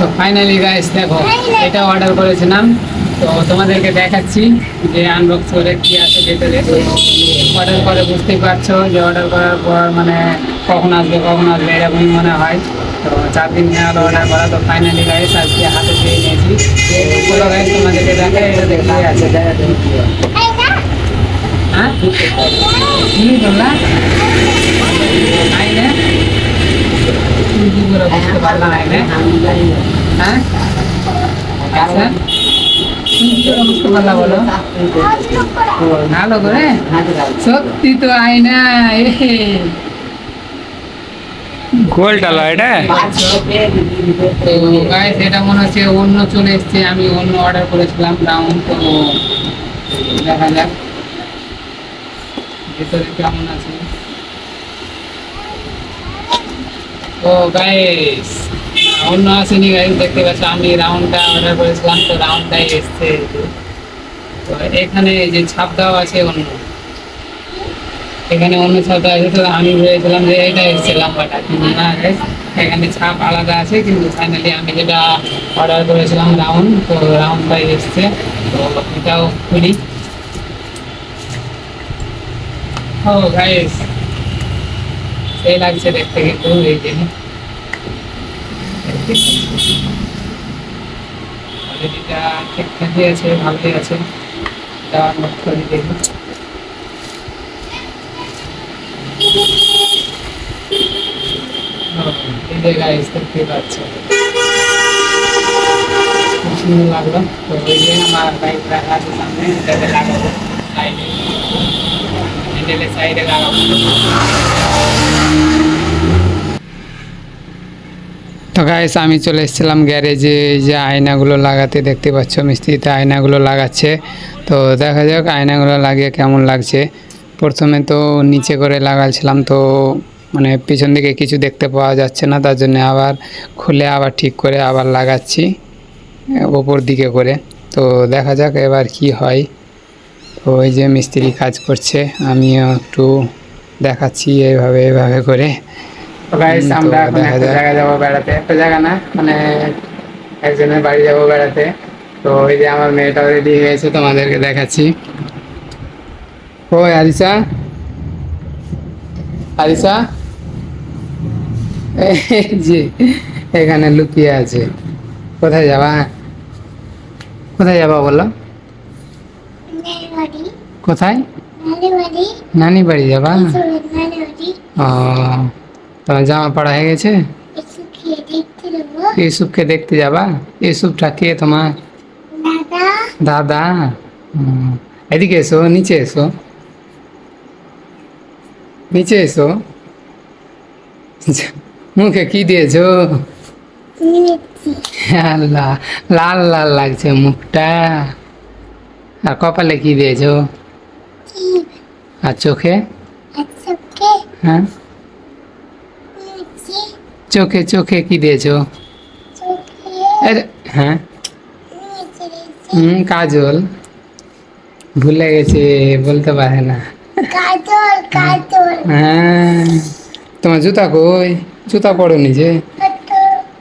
তো finally guys দেখো, এটা অর্ডার করেছিলাম, তো তোমাদেরকে দেখাচ্ছি যে আনবক্স করে কি আছে ভেতরে। অর্ডার করে বুঝতেই পারছো যে অর্ডার করার পর মানে কখন আসবে এরকমই মনে হয়। তো 4 দিন হয়ে গেল অর্ডার করা। তো ফাইনালি গাইস আজকে হাতে পেয়ে নিয়েছি। বলো গাইস, তোমাদেরকে দেখাই এটা দেখতে আছে। হ্যাঁ কি বললা? আইনে কি করে বুঝতে পারলাম আইনে? হ্যাঁ আচ্ছা, তুমি কি করে বুঝতে পারলা বলো? ভালো করে সত্যি তো আয়না গোলটা লয় এটা। তো গাইস এটা মনে হচ্ছে অন্য চলে এসছে, আমি অন্য অর্ডার করেছিলাম রাউন্ড। তো দেখা যাক ভেতরে কেমন আছে। ও গাইস অন্য আসেনি গাইস, দেখতে পাচ্ছ আমি রাউন্ডটা অর্ডার করেছিলাম, তো রাউন্ডটাই এসছে। তো এখানে যে ছাপ দেওয়া আছে অন্য, এখানে অন্য ছাপ দেওয়া আছে। তো আমি ভেবেছিলাম যে এটা এসছে লম্বাটা, কিন্তু না guys, এখানে ছাপ আলাদা আছে। কিন্তু ফাইনালি আমি যেটা অর্ডার করেছিলাম রাউন্ড, তো রাউন্ডটাই এসছে। তো এটাও খুলি। ও গাইস সেই লাগছে দেখতে, কিন্তু এই যে কোয়ালিটিটা ঠিকঠাকই আছে, ভালোই আছে। এটা আনবক্স করে দেখি। এই যে গাইস দেখতে পাচ্ছেন, খুব সুন্দর লাগলো। তো ওই যে আমার বাইক রাখা আছে সামনে, এটাতে লাগাবো সাইডে, হ্যান্ডেলের সাইডে লাগাবো। তো গাইস আমি চলে এসেছিলাম গ্যারেজে, যে আয়নাগুলো লাগাতে। দেখতে পাচ্ছ মিস্ত্রিতে আয়নাগুলো লাগাচ্ছে। তো দেখা যাক আয়নাগুলো লাগিয়ে কেমন লাগছে। প্রথমে তো নিচে করে লাগাচ্ছিলাম, তো মানে পিছন দিকে কিছু দেখতে পাওয়া যাচ্ছে না, তার জন্য আবার খুলে আবার ঠিক করে আবার লাগাচ্ছি ওপর দিকে করে। তো দেখা যাক এবার কি হয়। তো ওই যে মিস্ত্রি কাজ করছে, আমিও একটু দেখাচ্ছি এইভাবে করে। তো গাইস আমরা এখন একটা জায়গায় যাবো বেড়াতে, একটা জায়গা না মানে একজনের বাড়ি যাবো বেড়াতে। তো ওই যে আমার মেয়েটাও রেডি হয়েছে, তোমাদেরকে দেখাচ্ছি। ওই আরিসা, আরিসা এই যে এখানে লুকিয়ে আছে। কোথায় যাবা? কোথায় যাবা বলো? কোথায়? নানি বাড়ি যাবা? ও, তোমার জামা পড়া হয়ে গেছে? ইউসুফকে দেখতে যাবা? ইউসুফটা কে তোমার? দাদা। এদিকে এসো, নিচে এসো, নিচে এসো। মুখে কি দিয়েছো? আল্লাহ, লাল লাল লাগছে মুখটা। আর কপালে কি দিয়েছো? আর চোখে? হ্যাঁ চোখে, চোখে কি দিয়েছো? হ্যাঁ কাজল। ভুলে গেছে, বলতে পারে না। হ্যাঁ, তোমার জুতা কই? জুতা পড়ো নিজে।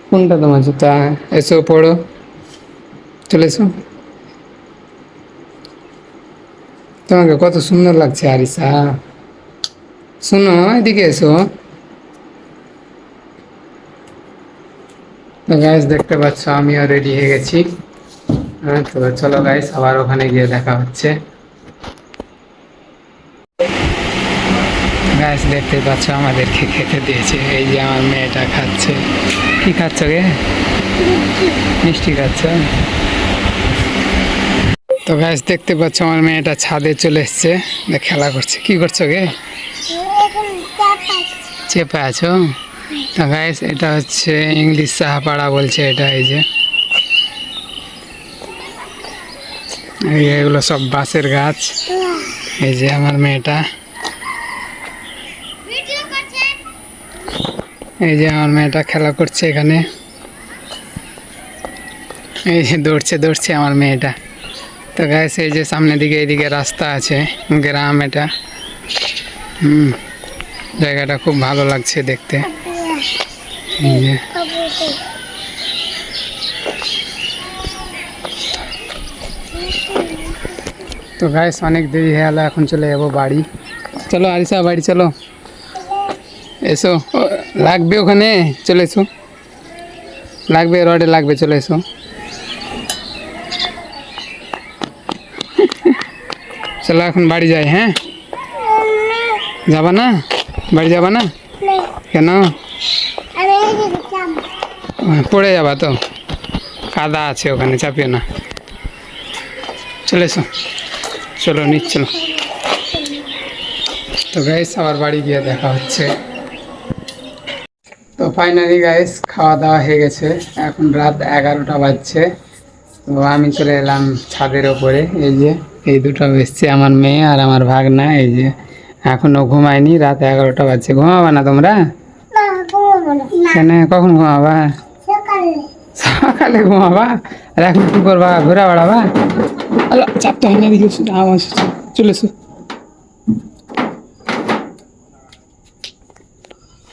কোনটা তোমার জুতা? এসো পড়ো, চলে এসো। তোমাকে কত সুন্দর লাগছে আরিসা। শোনো, এদিকে এসো। তো গাইস দেখতে পাচ্ছ আমিও রেডি হয়ে গেছি। হ্যাঁ, তো চলো গাইস আবার ওখানে গিয়ে দেখা হচ্ছে। গাইস দেখতে পাচ্ছ আমাদেরকে খেতে দিয়েছে। এই যে আমার মেয়েটা খাচ্ছে। কি খাচ্ছ গে? মিষ্টি খাচ্ছ? তো গাইস দেখতে পাচ্ছ আমার মেয়েটা ছাদে চলে এসছে, খেলা করছে। কি করছো গে? চেপে আছো? তো গাইস এটা হচ্ছে ইংলিশ সাহাপাড়া বলছে এটা। এই যে এগুলো সব বাঁশের গাছ। এই যে আমার মেয়েটা, এই যে আমার মেয়েটা খেলা করছে এখানে। এই যে দৌড়ছে আমার মেয়েটা। তো গাইস এই যে সামনের দিকে এইদিকে রাস্তা আছে, গ্রাম এটা। জায়গাটা খুব ভালো লাগছে দেখতে। এই যে তো গাইস অনেক দেরি হয়ে গেলো, এখন চলে যাবো বাড়ি। চলো আরিসা বাড়ি চলো, এসো। লাগবে ওখানে, চলে এসো। লাগবে, রডে লাগবে, চলে এসো। চলো এখন বাড়ি যাই। হ্যাঁ, যাবা না? বাড়ি যাবা না কেন? পড়ে যাবা তো, কাদা আছে ওখানে, চাপিও না। চলে এসো, চলো নিচ্ছিল। তো গাইস আবার বাড়ি গিয়ে দেখা হচ্ছে। তো ফাইনালি গাইস খাওয়া দাওয়া হয়ে গেছে, এখন রাত 11টা বাজছে। তো আমি চলে এলাম ছাদের ওপরে। এই যে এই দুটো এসছে, আমার মেয়ে আর আমার ভাগনা। এই যে এখনও ঘুমায়নি, রাত 11টা বাজছে। ঘুমাবা না তোমরা? কেন, কখন ঘুমাবা? সকালে ঘুমাবা। আর এখন কী করবা, ঘোরা বেড়াবা? আলো চাপতে হয় না, দেখি আওয়াজ। চলে এসো।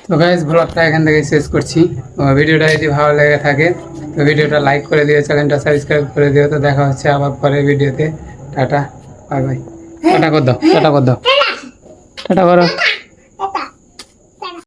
তো গাইস ব্লগটা এখান থেকে শেষ করছি। তো ভিডিওটা যদি ভালো লেগে থাকে তো ভিডিওটা লাইক করে দিও, চ্যানেলটা সাবস্ক্রাইব করে দিও। তো দেখা হচ্ছে আবার পরের ভিডিওতে। Tata, bye bye. টাটা কর দাও, টাটা কর দাও, টাটা করো।